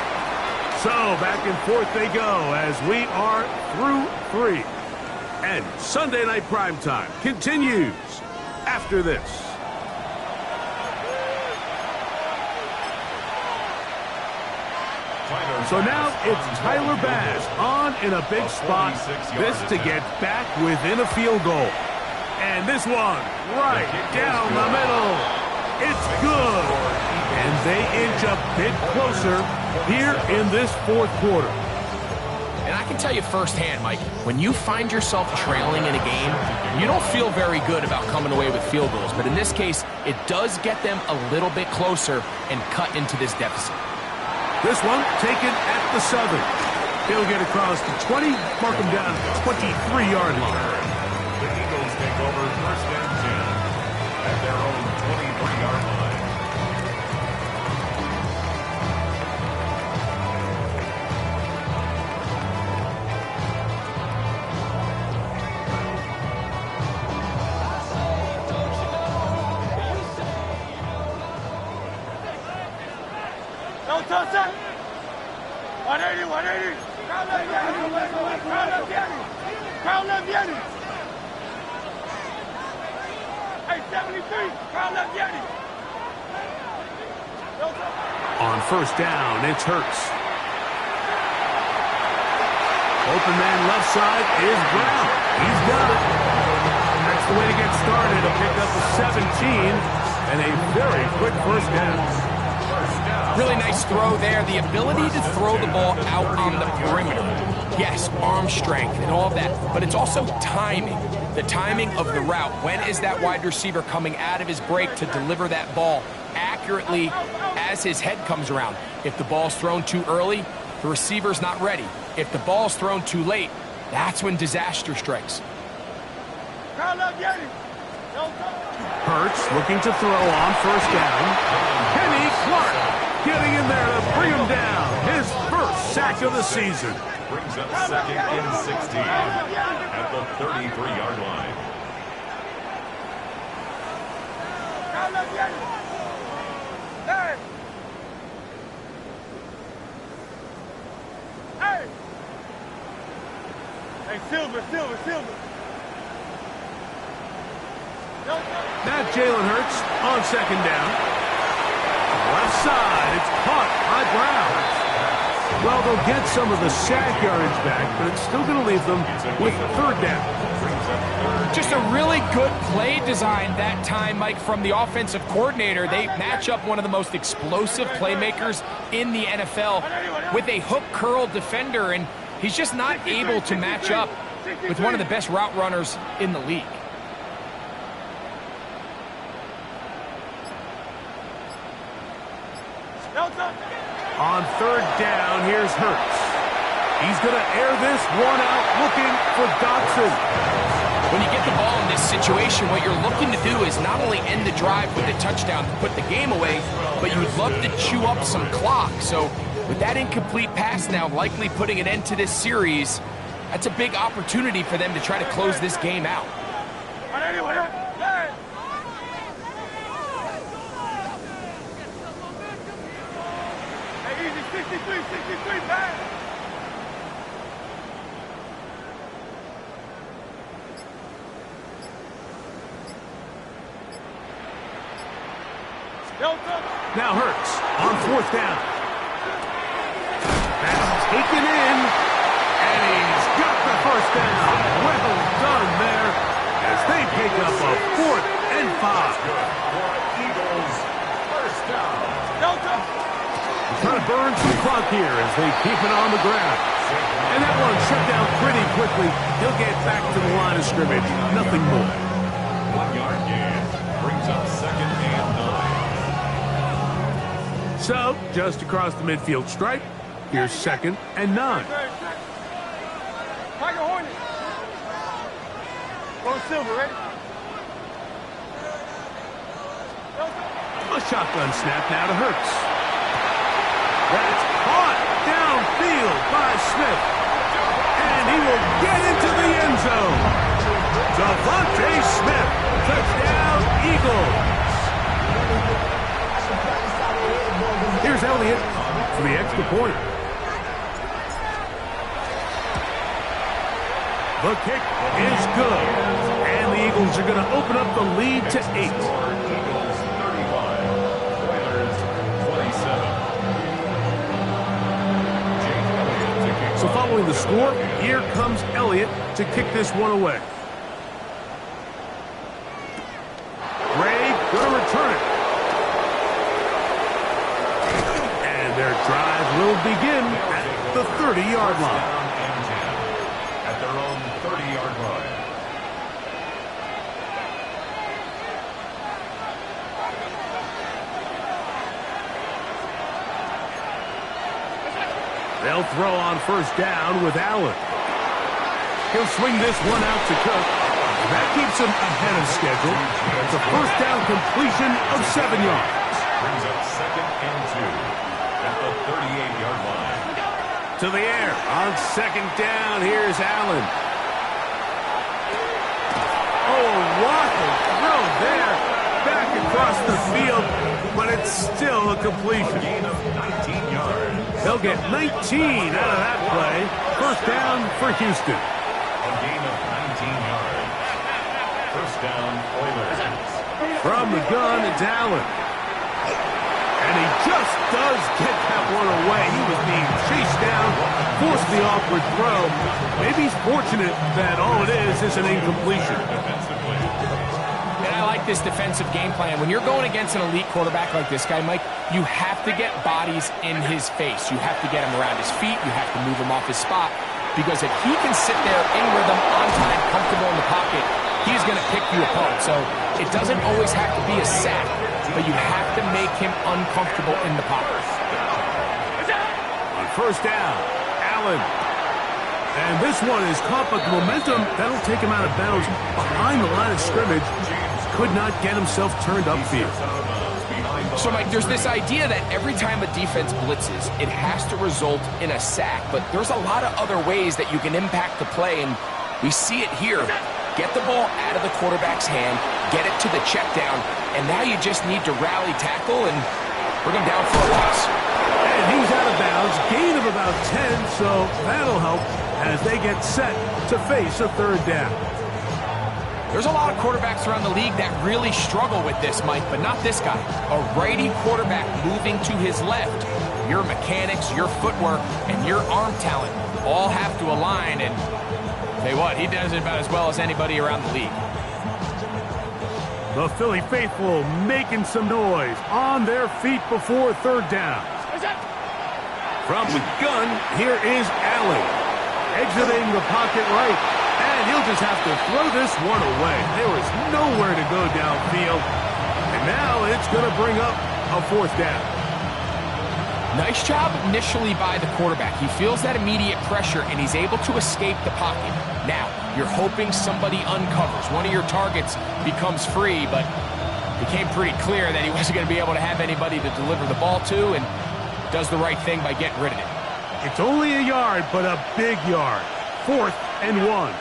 So back and forth they go as we are through 3. And Sunday Night Primetime continues after this. So now it's Tyler Bass on in a big spot. This to get back within a field goal. And this one right down the middle. It's good. And they inch a bit closer here in this fourth quarter. And I can tell you firsthand, Mike, when you find yourself trailing in a game, you don't feel very good about coming away with field goals. But in this case, it does get them a little bit closer and cut into this deficit. This one taken at the Southern. He'll get across the 20, mark him down at the 23-yard line. The Eagles take over first and 10 at their own 23-yard line. No touch it. 180, 180. Crowd left Yanni. Crowd left Yanni. Crowd left Yanni. Hey, 73. Crowd left Yanni. No touch. On first down, it's Hurts. Open man left side is Brown. He's got it. That's the way to get started. A pick up of 17 and a very quick first down. Really nice throw there. The ability to throw the ball out on the perimeter. Yes, arm strength and all of that, but it's also timing. The timing of the route. When is that wide receiver coming out of his break to deliver that ball accurately as his head comes around? If the ball's thrown too early, the receiver's not ready. If the ball's thrown too late, that's when disaster strikes. Crowd left Yanni. No touch. Hurts looking to throw on first down. Kenny Clark getting in there to bring him down. His first sack of the season. Brings up second and 16 at the 33-yard line. Crowd left Yanni. Hey. Hey. Hey, Silver. No touch. Now Jalen Hurts on second down. Left side, it's caught by Brown. Well, they'll get some of the sack yardage back, but it's still going to leave them with third down. Just a really good play design that time, Mike, from the offensive coordinator. They match up one of the most explosive playmakers in the NFL with a hook curl defender, and he's just not able to match up with one of the best route runners in the league. On third down, here's Hurts. He's going to air this one out looking for Dotson. When you get the ball in this situation, what you're looking to do is not only end the drive with a touchdown to put the game away, but you would love to chew up some clock. So with that incomplete pass now likely putting an end to this series, that's a big opportunity for them to try to close this game out. Hey, easy, 63, pass. Now Hurts on fourth down. That's taken in, and he's got the first down. Well done there as they pick up a 4th and and 5. Eagles, first down. Trying to burn some clock here as they keep it on the ground. And that one shut down pretty quickly. He'll get back to the line of scrimmage. Nothing more. 1 yard gain. Brings up second and 9. So, just across the midfield stripe, here's second and 9. Tiger Hornet. Go Silver, ready? A shotgun snap now to Hurts. That's caught downfield by Smith. And he will get into the end zone. Devontae Smith, touchdown Eagles. Here's Elliott for the extra point. The kick is good. And the Eagles are going to open up the lead to 8. Eagles 35. Oilers 27. So following the score, here comes Elliott to kick this one away. Gray going to return it. And their drive will begin at the 30-yard line. At their own 30-yard line. They'll throw on first down with Allen. He'll swing this one out to Cook. That keeps him ahead of schedule. It's a first down completion of 7 yards. Brings up second and 2 at the 38-yard line. To the air on second down. Here's Allen. Oh, what a throw there. Back across the field, but it's still a completion. Gain of 19 yards. They'll get 19 out of that play. First down for Houston. A gain of 19 yards. First down, Oilers. From the gun, it's Allen. And he just does get that one away. He was being chased down, forced the awkward throw. Maybe he's fortunate that all it is an incompletion. And I like this defensive game plan. When you're going against an elite quarterback like this guy, Mike, you have to get bodies in his face. You have to get him around his feet. You have to move him off his spot. Because if he can sit there in rhythm, on time, comfortable in the pocket, he's going to pick you apart. So it doesn't always have to be a sack, but you have to make him uncomfortable in the pocket. On first down, Allen. And this one is caught, but the momentum, that'll take him out of bounds behind the line of scrimmage. Could not get himself turned upfield. So, Mike, there's this idea that every time a defense blitzes, it has to result in a sack. But there's a lot of other ways that you can impact the play, and we see it here. Get the ball out of the quarterback's hand, get it to the check down, and now you just need to rally tackle and bring him down for a loss. And he's out of bounds, gain of about 10, so that'll help as they get set to face a third down. There's a lot of quarterbacks around the league that really struggle with this, Mike, but not this guy. A righty quarterback moving to his left. Your mechanics, your footwork, and your arm talent all have to align, and tell you what, he does it about as well as anybody around the league. The Philly faithful making some noise on their feet before third down. From the gun, here is Allen. Exiting the pocket right. And he'll just have to throw this one away. There was nowhere to go downfield. And now it's going to bring up a fourth down. Nice job initially by the quarterback. He feels that immediate pressure, and he's able to escape the pocket. Now, you're hoping somebody uncovers. One of your targets becomes free, but it became pretty clear that he wasn't going to be able to have anybody to deliver the ball to, and does the right thing by getting rid of it. It's only a yard, but a big yard. 4th and 1.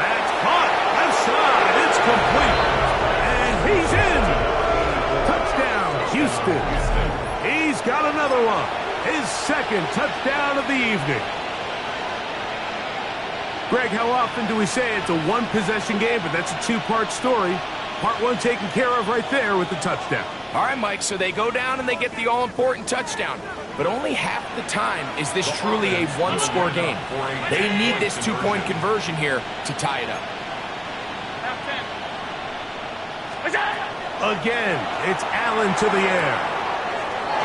That's caught. Left side. It's complete. And he's in. Touchdown, Houston. He's got another one. His second touchdown of the evening. Greg, how often do we say it's a one-possession game, but that's a two-part story? Part one taken care of right there with the touchdown. All right, Mike, so they go down and they get the all-important touchdown. But only half the time is this truly a one-score game. They need this two-point conversion here to tie it up. Again, it's Allen to the air.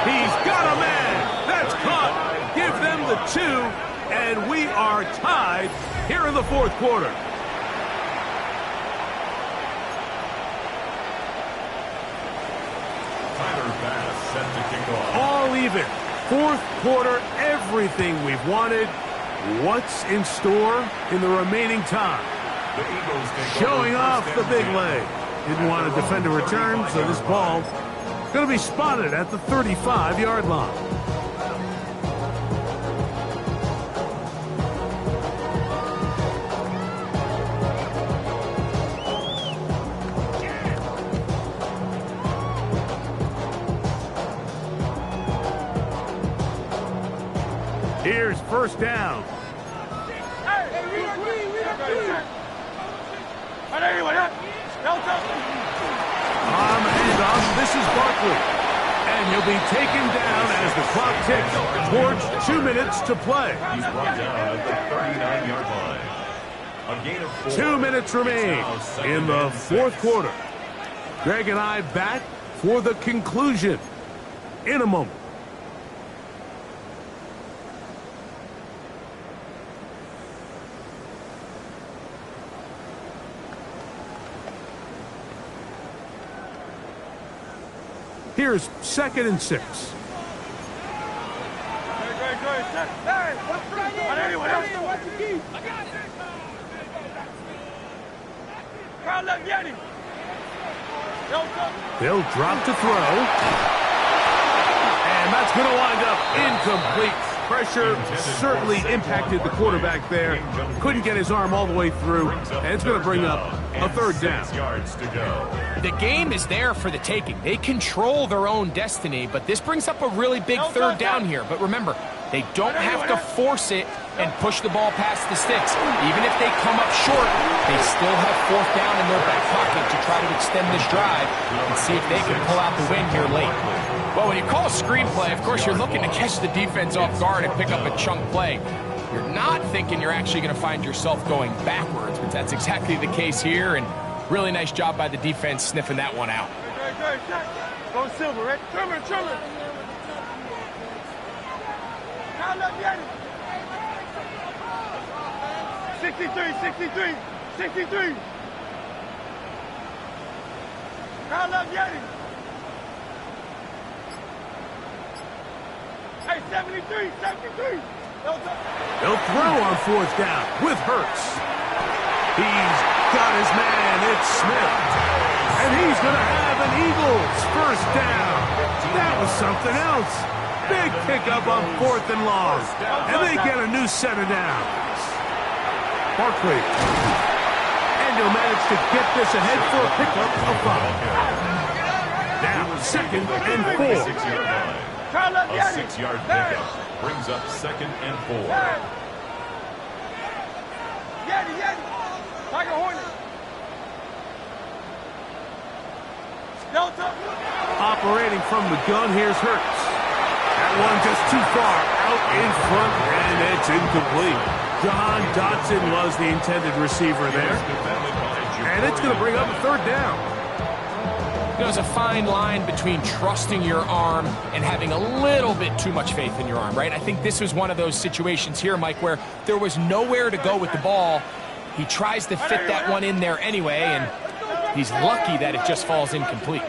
He's got a man. That's caught. Give them the 2, and we are tied here in the fourth quarter. Set to kick off. All even. Fourth quarter, everything we've wanted. What's in store in the remaining time? The Eagles showing off the big leg. Didn't want to defend a return, so this ball going to be spotted at the 35-yard line. Here's first down. On the handoff, this is Barkley. And he'll be taken down as the clock ticks towards 2 minutes to play. He's brought down at the 39-yard line. A gain of 4. 2 minutes remain in the fourth quarter. Greg and I back for the conclusion in a moment. Here's 2nd and 6. They'll drop to throw. And that's going to wind up incomplete. Pressure certainly impacted the quarterback there. Couldn't get his arm all the way through. And it's going to bring up a third down. The game is there for the taking. They control their own destiny, but this brings up a really big third down here. But remember, they don't have to force it and push the ball past the sticks. Even if they come up short, they still have fourth down in their back pocket to try to extend this drive and see if they can pull out the win here late. Well, when you call a screenplay, of course, you're looking to catch the defense off guard and pick up a chunk play. You're not thinking you're actually going to find yourself going backwards, but that's exactly the case here, and really nice job by the defense sniffing that one out. Go Silver, right? Trimmer. Count up, Yanni. 63. Count up, Yanni. Hey, 73. They'll throw on fourth down with Hurts. He's got his man. It's Smith. And he's going to have an Eagles first down. That was something else. Big pickup on 4th and long. And they get a new set of downs. Barkley. And he'll manage to get this ahead for a pickup of 5. Now 2nd and 4. A 6-yard pickup brings up 2nd and 4. Yanni. Tiger Hornet. Operating from the gun, here's Hurts. That one just too far out in front, and it's incomplete. John Dotson was the intended receiver there. And it's going to bring up a third down. There's a fine line between trusting your arm and having a little bit too much faith in your arm, right? I think this was one of those situations here, Mike, where there was nowhere to go with the ball. He tries to fit that one in there anyway, and he's lucky that it just falls incomplete.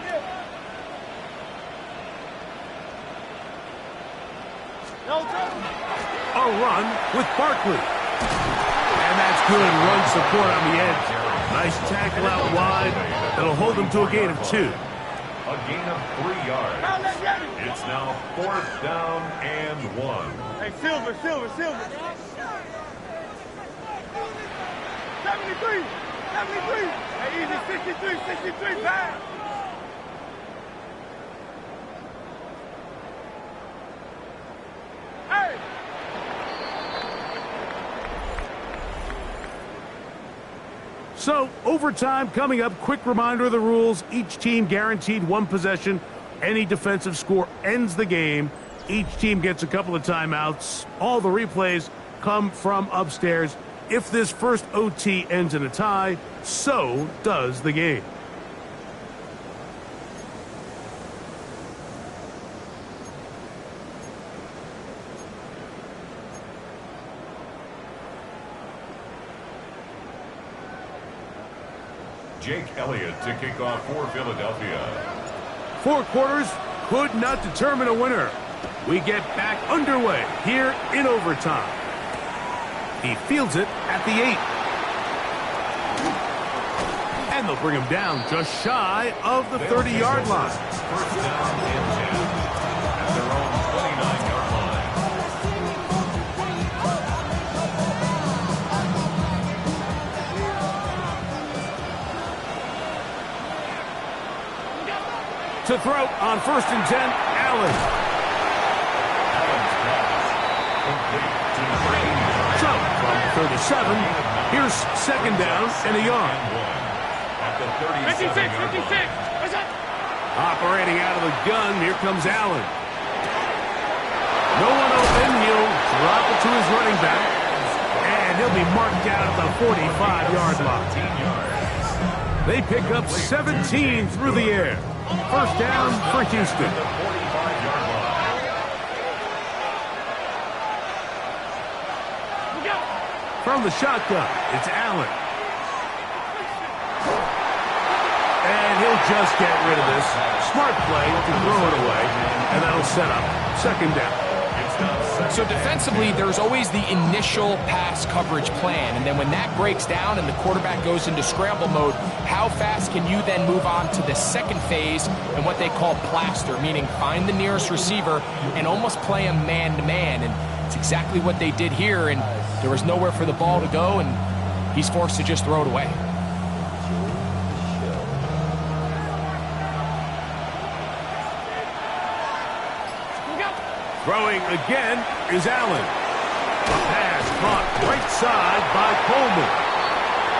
A run with Barkley. And that's good run support on the edge. Nice tackle out wide. That'll hold them to a gain of 2. A gain of 3 yards. It's now 4th down and 1. Hey, Silver. 73. Hey, easy, 63, back. Hey. So, overtime coming up. Quick reminder of the rules. Each team guaranteed 1 possession. Any defensive score ends the game. Each team gets a couple of timeouts. All the replays come from upstairs. If this first OT ends in a tie, so does the game. Jake Elliott to kick off for Philadelphia. 4 quarters could not determine a winner. We get back underway here in overtime. He fields it at the 8. And they'll bring him down just shy of the 30-yard line. First down and 10 at their own 29-yard line. To throw on 1st and 10, Allen. Allen's pass complete to So, from 37, here's 2nd down and a yard. at the 37-yard line. Operating out of the gun, here comes Allen. No one open, he'll drop it to his running back, and he'll be marked down at the 45-yard line. They pick up 17 through the air. First down for Houston. From the shotgun, it's Allen. And he'll just get rid of this. Smart play to throw it away, and that'll set up 2nd down. So defensively, there's always the initial pass coverage plan, and then when that breaks down and the quarterback goes into scramble mode, how fast can you then move on to the second phase and what they call plaster, meaning find the nearest receiver and almost play him man-to-man, and it's exactly what they did here, and there was nowhere for the ball to go, and he's forced to just throw it away. Throwing again is Allen. A pass caught right side by Coleman.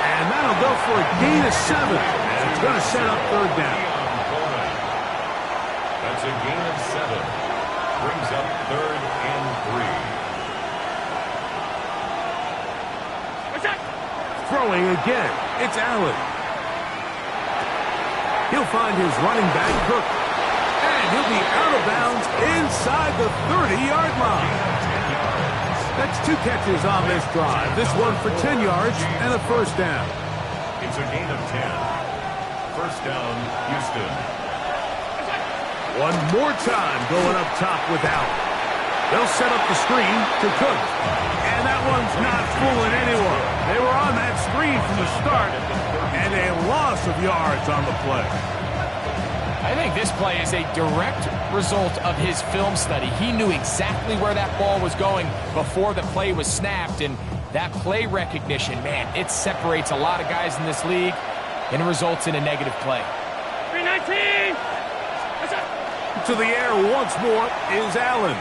And that'll go for a gain of 7. And it's going to set up 3rd down. That's a gain of 7. Brings up 3rd and 3. Throwing again, it's Allen. He'll find his running back, Cook. And he'll be out of bounds inside the 30-yard line. That's 2 catches on this drive. This one for 10 yards and a first down. It's a gain of 10. First down, Houston. One more time going up top with Allen. They'll set up the screen to Cook. And that one's not fooling anyone. They were on that screen from the start, and a loss of yards on the play. I think this play is a direct result of his film study. He knew exactly where that ball was going before the play was snapped, and that play recognition, man, it separates a lot of guys in this league, and it results in a negative play. 319! To the air once more is Allen.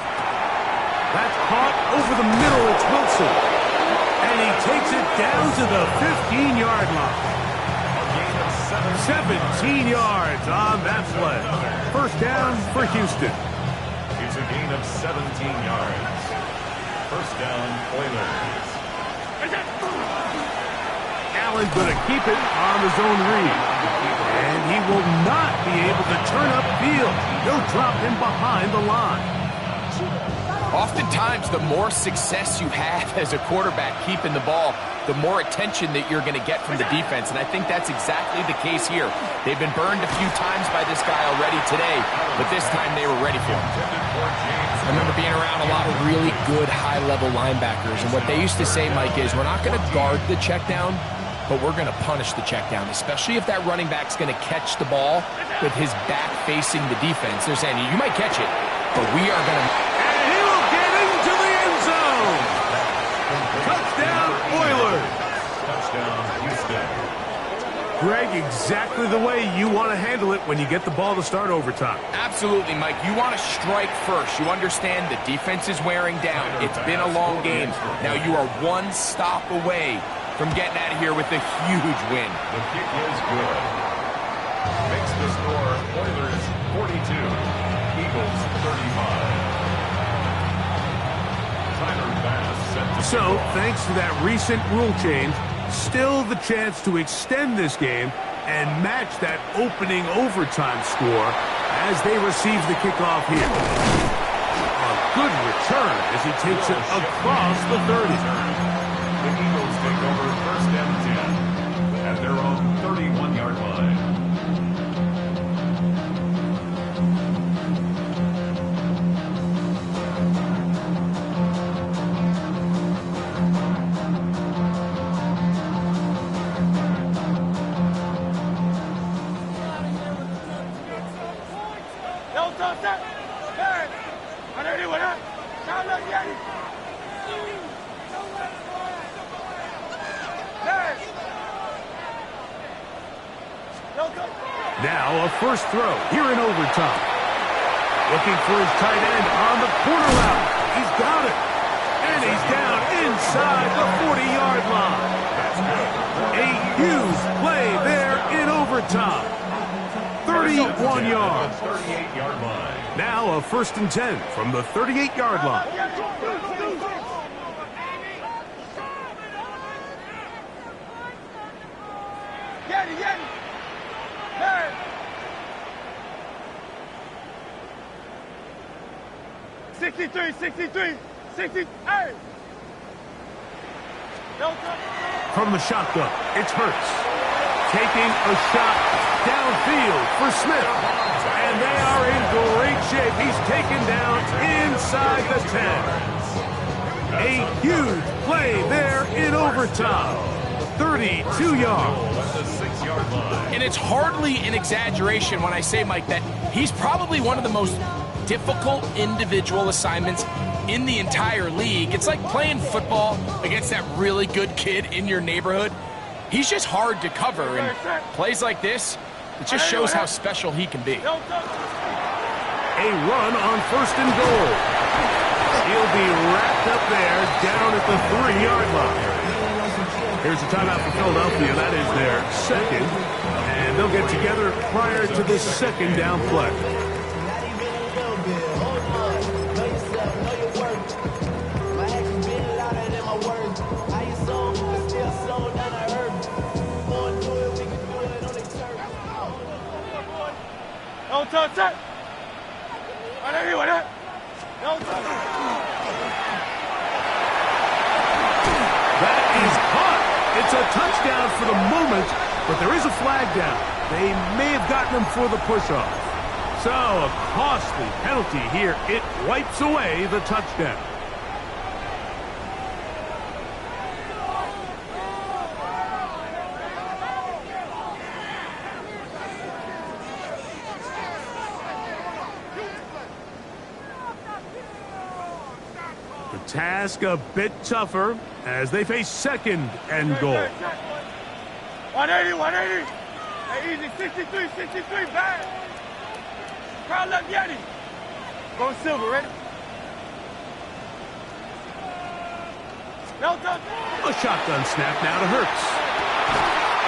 That's caught over the middle. It's Wilson. And he takes it down to the 15-yard line. 17 yards on that play. First down for Houston. It's a gain of 17 yards. First down, Oilers. Allen going to keep it on his own read. And he will not be able to turn upfield. He'll drop him behind the line. Oftentimes, the more success you have as a quarterback keeping the ball, the more attention that you're going to get from the defense, and I think that's exactly the case here. They've been burned a few times by this guy already today, but this time they were ready for him. I remember being around a lot of really good high-level linebackers, and what they used to say, Mike, is we're not going to guard the check down, but we're going to punish the check down, especially if that running back's going to catch the ball with his back facing the defense. They're saying, you might catch it, but we are going to... Touchdown, Oilers! Touchdown, Houston. Greg, exactly the way you want to handle it when you get the ball to start overtime. Absolutely, Mike. You want to strike first. You understand the defense is wearing down. It's been a long game. Now you are one stop away from getting out of here with a huge win. The kick is good. Makes the score Oilers 42, Eagles 35. So, thanks to that recent rule change, still the chance to extend this game and match that opening overtime score as they receive the kickoff here. A good return as he takes it across the 30. The Eagles take over first and 10 at their own 31-yard turn set. Hey. 180, 180. Count left, Yanni. Hey. Now a first throw here in overtime. Looking for his tight end on the corner route. He's got it. And he's down inside the 40-yard line. A huge play there in overtime. 31 yards. 38-yard line. Now a 1st and 10 from the 38-yard line. Yanni, Yanni. Hey. 63, 63, 60. Hey. From the shotgun, it's Hurts. Taking a shot downfield for Smith. And they are in great shape. He's taken down inside the 10. A huge play there in overtime. 32 yards. At the 6-yard line. And it's hardly an exaggeration when I say, Mike, that he's probably one of the most difficult individual assignments in the entire league. It's like playing football against that really good kid in your neighborhood. He's just hard to cover, and plays like this, it just shows how special he can be. A run on 1st and goal. He'll be wrapped up there down at the 3-yard line. Here's a timeout for Philadelphia. That is their second, and they'll get together prior to the 2nd down play. No touch set. 180, 180. No touch. That is caught. It's a touchdown for the moment, but there is a flag down. They may have gotten him for the push-off. So a costly penalty here. It wipes away the touchdown. Task a bit tougher as they face 2nd and goal. 180, 180. Hey, easy, 63, 63, back. Crowd left, Yanni. Go silver, ready? No touch. A shotgun snap now to Hurts.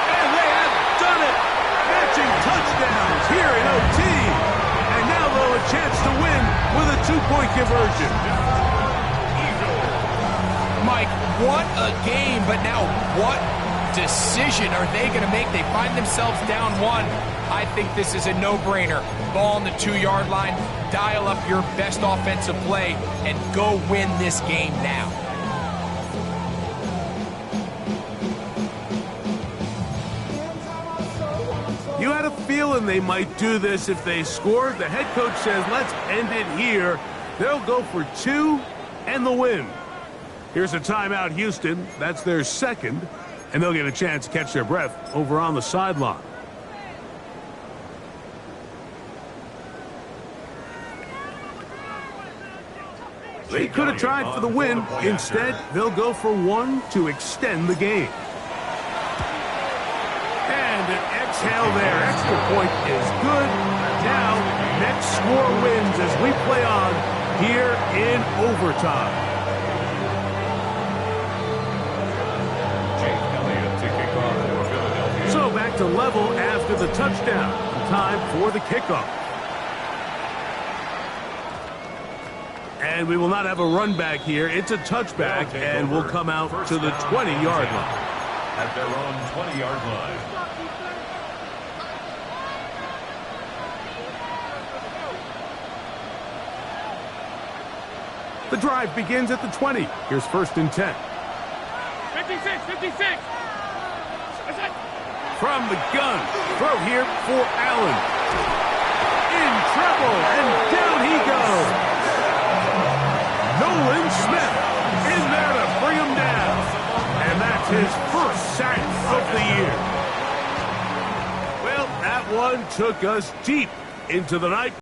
And they have done it. Matching touchdowns here in OT. And now they'll have a chance to win with a 2-point conversion. Mike, what a game, but now what decision are they going to make? They find themselves down 1. I think this is a no-brainer. Ball on the 2-yard line, dial up your best offensive play, and go win this game now. You had a feeling they might do this if they scored. The head coach says, let's end it here. They'll go for 2 and the win. Here's a timeout, Houston. That's their 2nd, and they'll get a chance to catch their breath over on the sideline. They could have tried for the win. Instead, they'll go for 1 to extend the game. And an exhale there. Extra point is good. Now, next score wins as we play on here in overtime. So back to level after the touchdown. Time for the kickoff. And we will not have a run back here. It's a touchback, and we'll come out to the 20-yard line. At their own 20-yard line. The drive begins at the 20. Here's 1st and 10. 56, 56. From the gun, throw here for Allen. In trouble, and down he goes. Nolan Smith in there to bring him down. And that's his 1st sack of the year. Well, that one took us deep into the night.